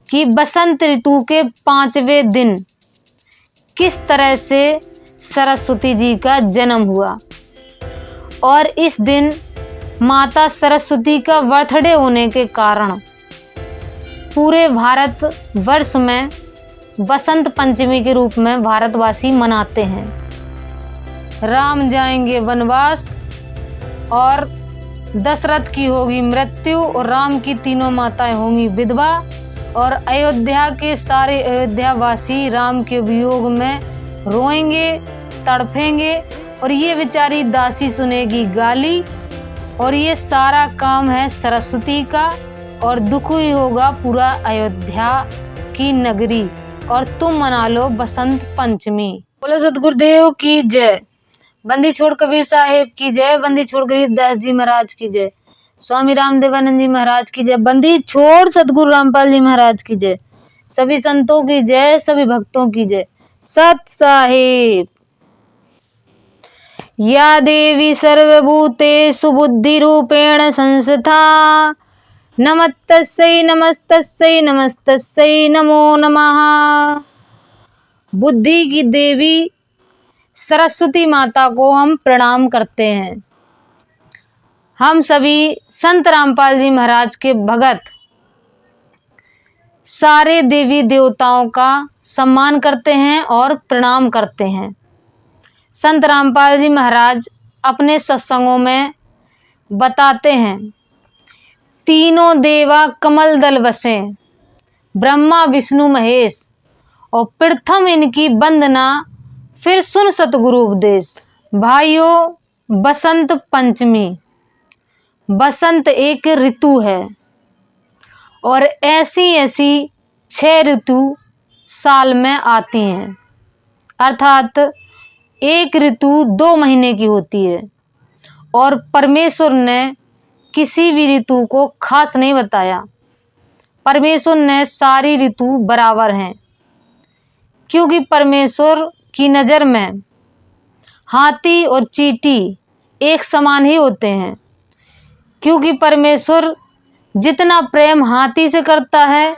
कि बसंत ऋतु के 5वें दिन किस तरह से सरस्वती जी का जन्म हुआ। और इस दिन माता सरस्वती का बर्थडे होने के कारण पूरे भारत वर्ष में बसंत पंचमी के रूप में भारतवासी मनाते हैं। राम जाएंगे वनवास और दशरथ की होगी मृत्यु और राम की तीनों माताएं होंगी विधवा और अयोध्या के सारे अयोध्यावासी राम के वियोग में रोएंगे, तड़पेंगे और ये बेचारी दासी सुनेगी गाली। और ये सारा काम है सरस्वती का और दुख ही होगा पूरा अयोध्या की नगरी और तुम मना लो बसंत पंचमी। बोलो सतगुरुदेव की जय। बंदी छोड़ कबीर साहेब की जय। बंदी छोड़ गरीबदास जी महाराज की जय। स्वामी रामदेवानंद जी महाराज की जय। बंदी छोड़ सतगुरु रामपाल जी महाराज की जय। सभी संतों की जय, सभी भक्तों की जय। सत साहेब। या देवी सर्वभूतेषु बुद्धिरूपेण संस्था नमस्तस्यै नमस्तस्यै नमस्तस्यै नमो नमः। बुद्धि की देवी सरस्वती माता को हम प्रणाम करते हैं। हम सभी संत रामपाल जी महाराज के भगत सारे देवी देवताओं का सम्मान करते हैं और प्रणाम करते हैं। संत रामपाल जी महाराज अपने सत्संगों में बताते हैं, तीनों देवा कमल दल बसे, ब्रह्मा विष्णु महेश, और प्रथम इनकी वंदना फिर सुन सतगुरु उपदेश। भाइयों, बसंत पंचमी, बसंत एक ऋतु है और ऐसी ऐसी 6 ऋतु साल में आती हैं, अर्थात एक ऋतु 2 महीने की होती है और परमेश्वर ने किसी भी ऋतु को खास नहीं बताया। परमेश्वर ने सारी ऋतु बराबर हैं, क्योंकि परमेश्वर की नज़र में हाथी और चींटी एक समान ही होते हैं। क्योंकि परमेश्वर जितना प्रेम हाथी से करता है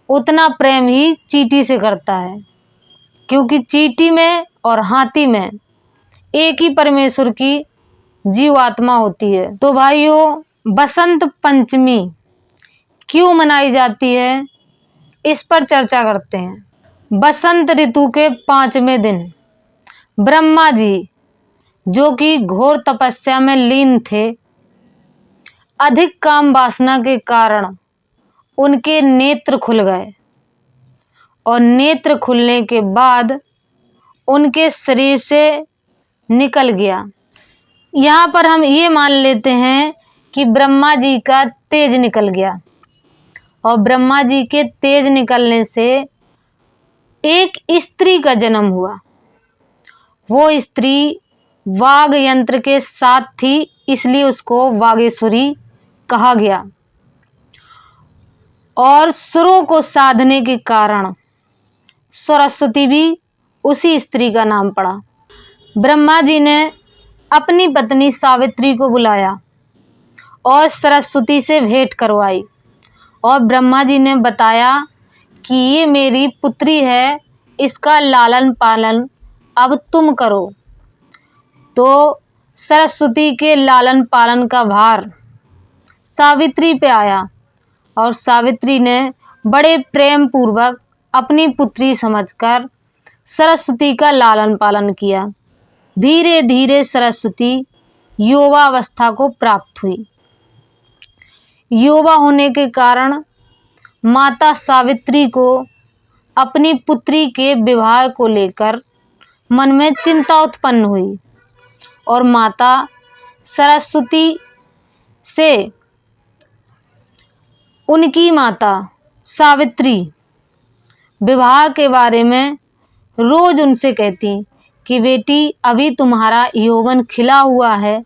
उतना प्रेम ही चींटी से करता है, क्योंकि चींटी में और हाथी में एक ही परमेश्वर की जीवात्मा होती है। तो भाइयों, बसंत पंचमी क्यों मनाई जाती है, इस पर चर्चा करते हैं। बसंत ऋतु के 5वें दिन ब्रह्मा जी, जो कि घोर तपस्या में लीन थे, अधिक काम वासना के कारण उनके नेत्र खुल गए और नेत्र खुलने के बाद उनके शरीर से निकल गया। यहाँ पर हम ये मान लेते हैं कि ब्रह्मा जी का तेज निकल गया और ब्रह्मा जी के तेज निकलने से एक स्त्री का जन्म हुआ। वो स्त्री वाग यंत्र के साथ थी, इसलिए उसको वागेश्वरी कहा गया। और सुरों को साधने के कारण सरस्वती भी उसी स्त्री का नाम पड़ा। ब्रह्मा जी ने अपनी पत्नी सावित्री को बुलाया और सरस्वती से भेंट करवाई और ब्रह्मा जी ने बताया कि ये मेरी पुत्री है, इसका लालन पालन अब तुम करो। तो सरस्वती के लालन पालन का भार सावित्री पे आया और सावित्री ने बड़े प्रेम पूर्वक अपनी पुत्री समझकर सरस्वती का लालन पालन किया। धीरे धीरे सरस्वती युवावस्था को प्राप्त हुई। युवा होने के कारण माता सावित्री को अपनी पुत्री के विवाह को लेकर मन में चिंता उत्पन्न हुई और माता सरस्वती से उनकी माता सावित्री विवाह के बारे में रोज उनसे कहती कि बेटी, अभी तुम्हारा यौवन खिला हुआ है,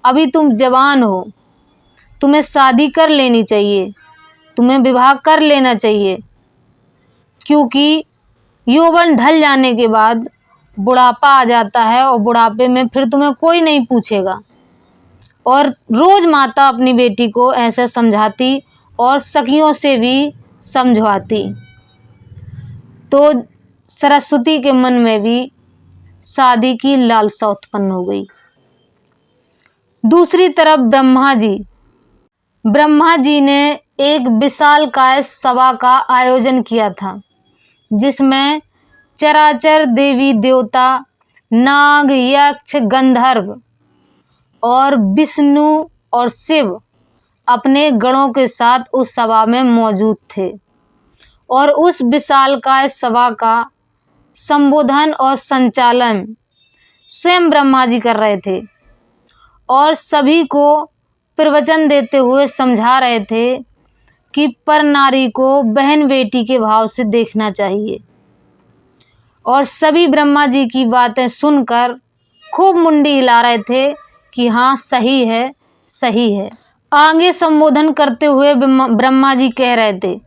अभी तुम जवान हो, तुम्हें शादी कर लेनी चाहिए, तुम्हें विवाह कर लेना चाहिए, क्योंकि यौवन ढल जाने के बाद बुढ़ापा आ जाता है और बुढ़ापे में फिर तुम्हें कोई नहीं पूछेगा। और रोज माता अपनी बेटी को ऐसे समझाती और सखियों से भी समझाती। तो सरस्वती के मन में भी शादी की लालसा उत्पन्न हो गई। दूसरी तरफ ब्रह्मा जी ने एक विशालकाय सभा का आयोजन किया था, जिसमें चराचर देवी देवता, नाग, यक्ष, गंधर्व और विष्णु और शिव अपने गणों के साथ उस सभा में मौजूद थे। और उस विशालकाय सभा का संबोधन और संचालन स्वयं ब्रह्मा जी कर रहे थे और सभी को प्रवचन देते हुए समझा रहे थे कि पर नारी को बहन बेटी के भाव से देखना चाहिए। और सभी ब्रह्मा जी की बातें सुनकर खूब मुंडी हिला रहे थे कि हाँ, सही है, सही है। आगे संबोधन करते हुए ब्रह्मा जी कह रहे थे,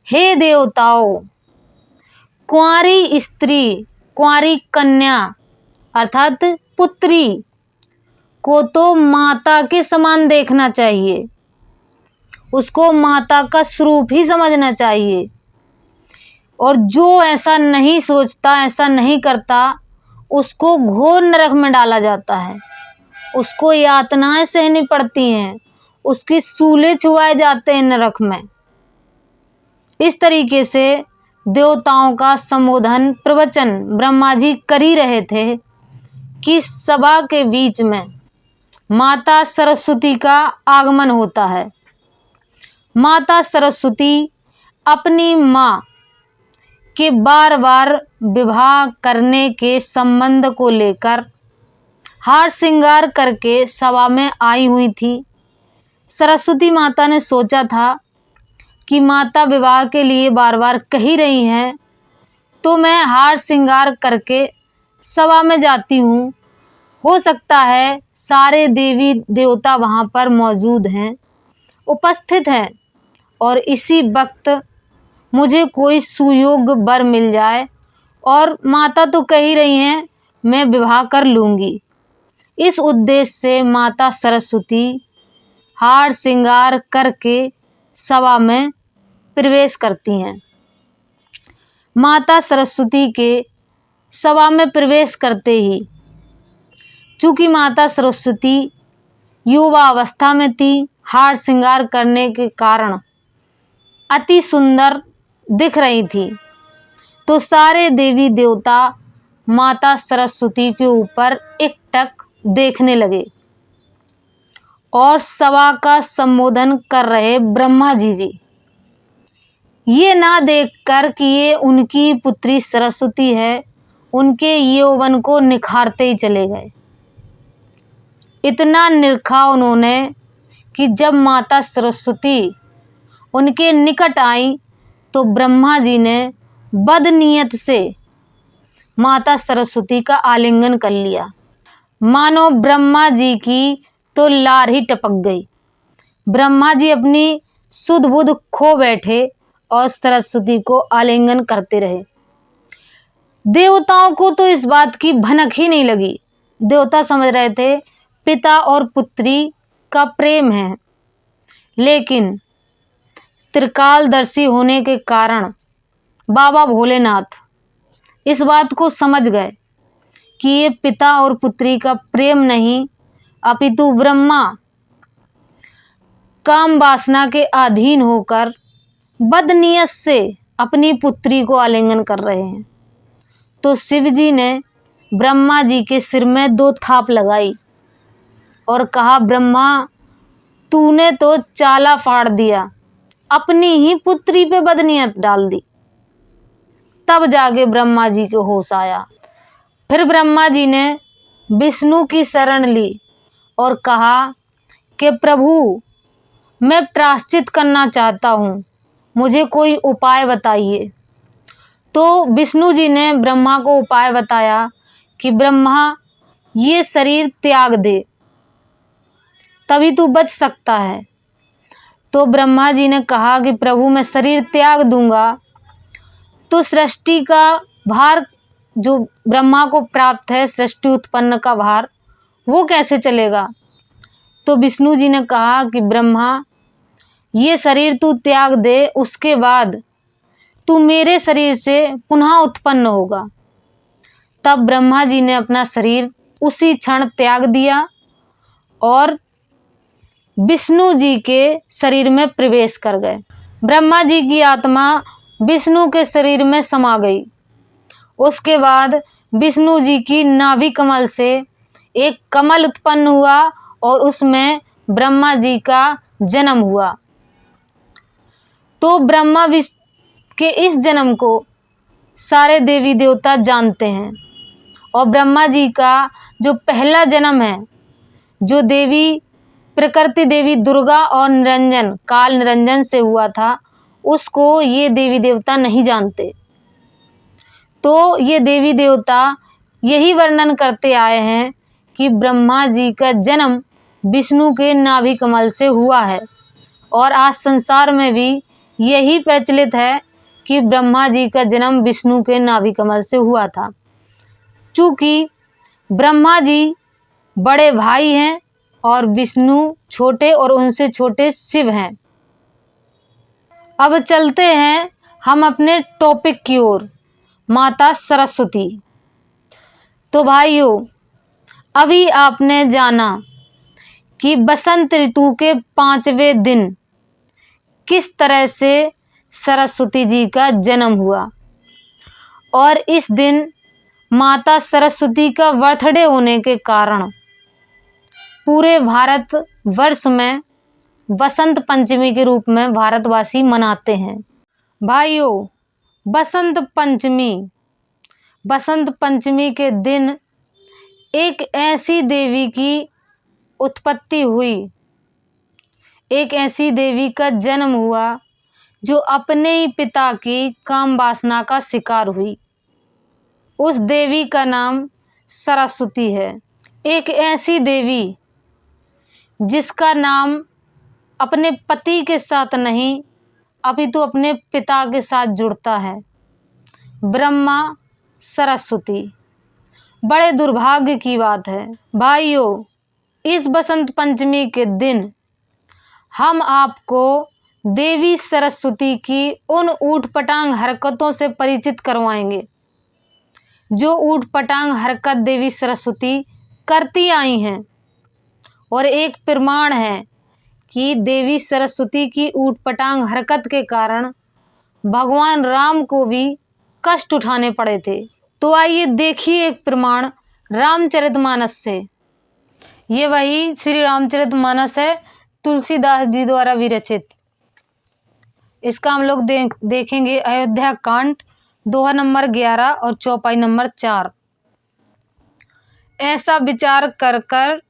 हे देवताओं, कुंवारी स्त्री, कुंवारी कन्या अर्थात पुत्री को तो माता के समान देखना चाहिए, उसको माता का स्वरूप ही समझना चाहिए। और जो ऐसा नहीं सोचता, ऐसा नहीं करता, उसको घोर नरक में डाला जाता है, उसको यातनाएं सहनी पड़ती हैं, उसकी सूले चुवाए जाते हैं नरक में। इस तरीके से देवताओं का संबोधन प्रवचन ब्रह्मा जी कर ही रहे थे कि सभा के बीच में माता सरस्वती का आगमन होता है। माता सरस्वती अपनी माँ के बार बार विवाह करने के संबंध को लेकर हार श्रृंगार करके सभा में आई हुई थी। सरस्वती माता ने सोचा था कि माता विवाह के लिए बार बार कही रही हैं, तो मैं हार श्रृंगार करके सभा में जाती हूँ। हो सकता है सारे देवी देवता वहाँ पर मौजूद हैं, उपस्थित हैं, और इसी वक्त मुझे कोई सुयोग्य वर मिल जाए, और माता तो कह ही रही हैं मैं विवाह कर लूँगी। इस उद्देश्य से माता सरस्वती हार श्रृंगार करके सभा में प्रवेश करती हैं। माता सरस्वती के सभा में प्रवेश करते ही, चूँकि माता सरस्वती युवा अवस्था में थी, हार श्रृंगार करने के कारण अति सुंदर दिख रही थी, तो सारे देवी देवता माता सरस्वती के ऊपर एकटक देखने लगे। और सभा का संबोधन कर रहे ब्रह्मा जी भी ये ना देखकर कि ये उनकी पुत्री सरस्वती है, उनके यौवन को निखारते ही चले गए। इतना निरखा उन्होंने कि जब माता सरस्वती उनके निकट आई तो ब्रह्मा जी ने बदनीयत से माता सरस्वती का आलिंगन कर लिया, मानो ब्रह्मा जी की तो लार ही टपक गई। ब्रह्मा जी अपनी सुध बुध खो बैठे और सरस्वती को आलिंगन करते रहे। देवताओं को तो इस बात की भनक ही नहीं लगी। देवता समझ रहे थे पिता और पुत्री का प्रेम है, लेकिन त्रिकालदर्शी होने के कारण बाबा भोलेनाथ इस बात को समझ गए कि ये पिता और पुत्री का प्रेम नहीं, अपितु ब्रह्मा काम वासना के अधीन होकर बदनीयत से अपनी पुत्री को आलिंगन कर रहे हैं। तो शिव जी ने ब्रह्मा जी के सिर में 2 थाप लगाई और कहा, ब्रह्मा, तूने तो चाला फाड़ दिया, अपनी ही पुत्री पे बदनीयत डाल दी। तब जाके ब्रह्मा जी को होश आया। फिर ब्रह्मा जी ने विष्णु की शरण ली और कहा कि प्रभु, मैं प्रायश्चित करना चाहता हूँ, मुझे कोई उपाय बताइए। तो विष्णु जी ने ब्रह्मा को उपाय बताया कि ब्रह्मा, ये शरीर त्याग दे, तभी तू बच सकता है। तो ब्रह्मा जी ने कहा कि प्रभु, मैं शरीर त्याग दूंगा तो सृष्टि का भार जो ब्रह्मा को प्राप्त है, सृष्टि उत्पन्न का भार, वो कैसे चलेगा। तो विष्णु जी ने कहा कि ब्रह्मा, ये शरीर तू त्याग दे, उसके बाद तू मेरे शरीर से पुनः उत्पन्न होगा। तब ब्रह्मा जी ने अपना शरीर उसी क्षण त्याग दिया और विष्णु जी के शरीर में प्रवेश कर गए। ब्रह्मा जी की आत्मा विष्णु के शरीर में समा गई। उसके बाद विष्णु जी की नाभि कमल से एक कमल उत्पन्न हुआ और उसमें ब्रह्मा जी का जन्म हुआ। तो ब्रह्मा के इस जन्म को सारे देवी देवता जानते हैं और ब्रह्मा जी का जो पहला जन्म है, जो देवी प्रकृति देवी दुर्गा और निरंजन काल निरंजन से हुआ था, उसको ये देवी देवता नहीं जानते। तो ये देवी देवता यही वर्णन करते आए हैं कि ब्रह्मा जी का जन्म विष्णु के नाभि कमल से हुआ है और आज संसार में भी यही प्रचलित है कि ब्रह्मा जी का जन्म विष्णु के नाभि कमल से हुआ था। चूँकि ब्रह्मा जी बड़े भाई हैं और विष्णु छोटे और उनसे छोटे शिव हैं। अब चलते हैं हम अपने टॉपिक की ओर, माता सरस्वती। तो भाइयों, अभी आपने जाना कि बसंत ऋतु के 5वें दिन किस तरह से सरस्वती जी का जन्म हुआ और इस दिन माता सरस्वती का बर्थडे होने के कारण पूरे भारत वर्ष में बसंत पंचमी के रूप में भारतवासी मनाते हैं। भाइयों, बसंत पंचमी के दिन एक ऐसी देवी की उत्पत्ति हुई, एक ऐसी देवी का जन्म हुआ जो अपने ही पिता की काम वासना का शिकार हुई। उस देवी का नाम सरस्वती है। एक ऐसी देवी जिसका नाम अपने पति के साथ नहीं अपितु अपने पिता के साथ जुड़ता है, ब्रह्मा सरस्वती। बड़े दुर्भाग्य की बात है भाइयों, इस बसंत पंचमी के दिन हम आपको देवी सरस्वती की उन ऊटपटांग हरकतों से परिचित करवाएंगे जो ऊटपटांग हरकत देवी सरस्वती करती आई हैं और एक प्रमाण है कि देवी सरस्वती की ऊटपटांग हरकत के कारण भगवान राम को भी कष्ट उठाने पड़े थे। तो आइए देखिए एक प्रमाण रामचरितमानस से। ये वही श्री रामचरितमानस है, तुलसीदास जी द्वारा विरचित। इसका हम लोग देखेंगे अयोध्या कांड दोहा नंबर 11 और चौपाई नंबर 4। ऐसा विचार कर कर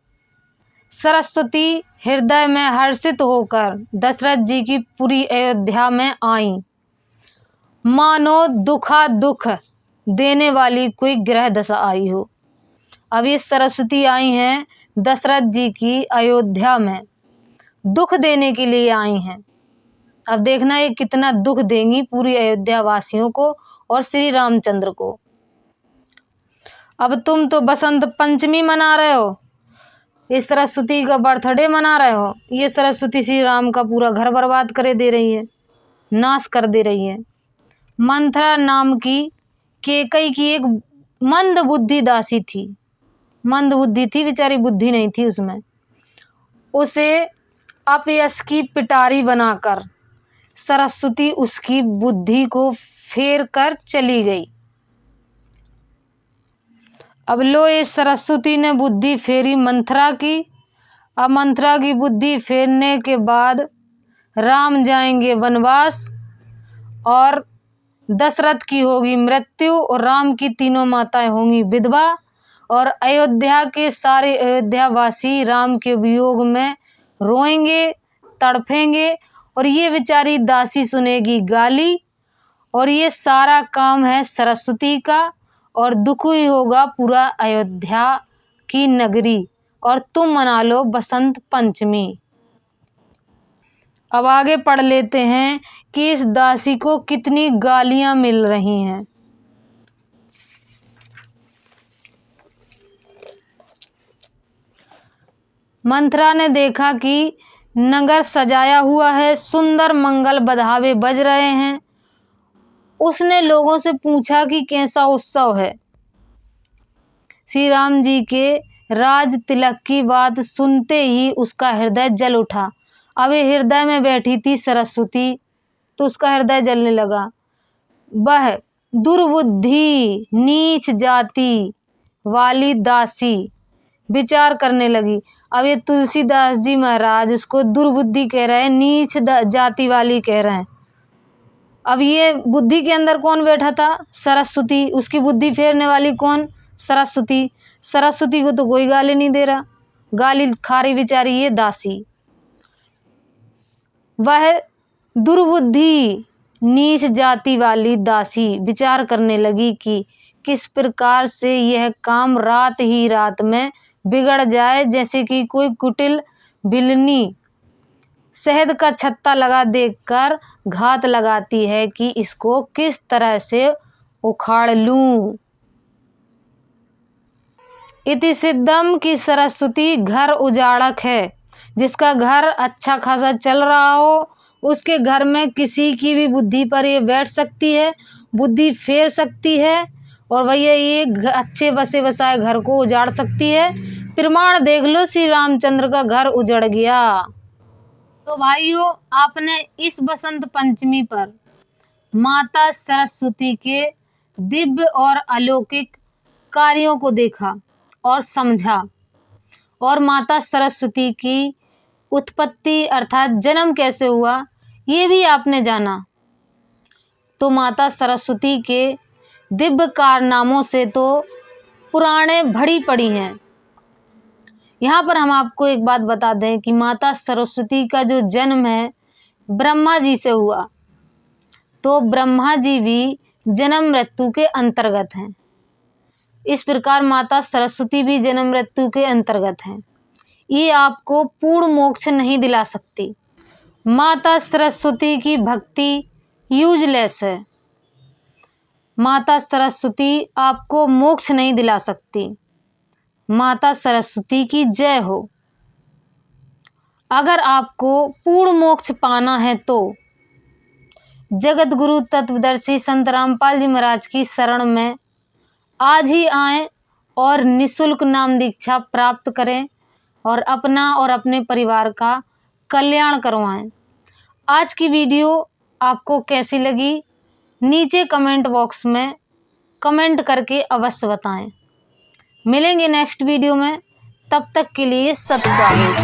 सरस्वती हृदय में हर्षित होकर दशरथ जी की पूरी अयोध्या में आई, मानो दुख देने वाली कोई ग्रह दशा आई हो। अब ये सरस्वती आई हैं दशरथ जी की अयोध्या में, दुख देने के लिए आई हैं। अब देखना ये कितना दुख देंगी पूरी अयोध्या वासियों को और श्री रामचंद्र को। अब तुम तो बसंत पंचमी मना रहे हो, ये सरस्वती का बर्थडे मना रहे हो, ये सरस्वती श्री राम का पूरा घर बर्बाद करे दे रही है, नाश कर दे रही है। मंथरा नाम की केकई की एक मंद बुद्धि दासी थी, मंद बुद्धि थी बेचारी, बुद्धि नहीं थी उसमें। उसे अपयश की पिटारी बनाकर सरस्वती उसकी बुद्धि को फेर कर चली गई। अब लो ये सरस्वती ने बुद्धि फेरी मंथरा की। अब मंथरा की बुद्धि फेरने के बाद राम जाएंगे वनवास और दशरथ की होगी मृत्यु और राम की तीनों माताएं होंगी विधवा और अयोध्या के सारे अयोध्यावासी राम के वियोग में रोएंगे, तड़फेंगे और ये बेचारी दासी सुनेगी गाली। और ये सारा काम है सरस्वती का और दुख ही होगा पूरा अयोध्या की नगरी और तुम मना लो बसंत पंचमी। अब आगे पढ़ लेते हैं कि इस दासी को कितनी गालियां मिल रही हैं। मंथरा ने देखा कि नगर सजाया हुआ है, सुंदर मंगल बधावे बज रहे हैं। उसने लोगों से पूछा कि कैसा उत्सव है। श्री राम जी के राज तिलक की बात सुनते ही उसका हृदय जल उठा। अब ये हृदय में बैठी थी सरस्वती, तो उसका हृदय जलने लगा। वह दुर्बुद्धि नीच जाति वाली दासी विचार करने लगी। अब ये तुलसीदास जी महाराज उसको दुर्बुद्धि कह रहे हैं, नीच जाति वाली कह रहे हैं। अब ये बुद्धि के अंदर कौन बैठा था? सरस्वती। उसकी बुद्धि फेरने वाली कौन? सरस्वती। सरस्वती को तो कोई गाली नहीं दे रहा, गाली खा रही बेचारी ये दासी। वह दुर्बुद्धि नीच जाति वाली दासी विचार करने लगी कि किस प्रकार से यह काम रात ही रात में बिगड़ जाए, जैसे कि कोई कुटिल बिल्ली शहद का छत्ता लगा देखकर घात लगाती है कि इसको किस तरह से उखाड़ लूं। इति सिद्धम की सरस्वती घर उजाड़क है। जिसका घर अच्छा खासा चल रहा हो, उसके घर में किसी की भी बुद्धि पर ये बैठ सकती है, बुद्धि फेर सकती है, और भैया ये अच्छे बसे बसाए घर को उजाड़ सकती है। प्रमाण देख लो, श्री रामचंद्र का घर उजड़ गया। तो भाइयों, आपने इस बसंत पंचमी पर माता सरस्वती के दिव्य और अलौकिक कार्यों को देखा और समझा, और माता सरस्वती की उत्पत्ति अर्थात जन्म कैसे हुआ ये भी आपने जाना। तो माता सरस्वती के दिव्य कारनामों से तो पुराणे भरी पड़ी हैं। यहाँ पर हम आपको एक बात बता दें कि माता सरस्वती का जो जन्म है ब्रह्मा जी से हुआ, तो ब्रह्मा जी भी जन्म मृत्यु के अंतर्गत हैं। इस प्रकार माता सरस्वती भी जन्म मृत्यु के अंतर्गत हैं। ये आपको पूर्ण मोक्ष नहीं दिला सकती। माता सरस्वती की भक्ति यूजलेस है। माता सरस्वती आपको मोक्ष नहीं दिला सकती। माता सरस्वती की जय हो। अगर आपको पूर्ण मोक्ष पाना है तो जगत गुरु तत्वदर्शी संत रामपाल जी महाराज की शरण में आज ही आएं और निःशुल्क नाम दीक्षा प्राप्त करें और अपना और अपने परिवार का कल्याण करवाएं। आज की वीडियो आपको कैसी लगी नीचे कमेंट बॉक्स में कमेंट करके अवश्य बताएं। मिलेंगे नेक्स्ट वीडियो में, तब तक के लिए सब्सक्राइब।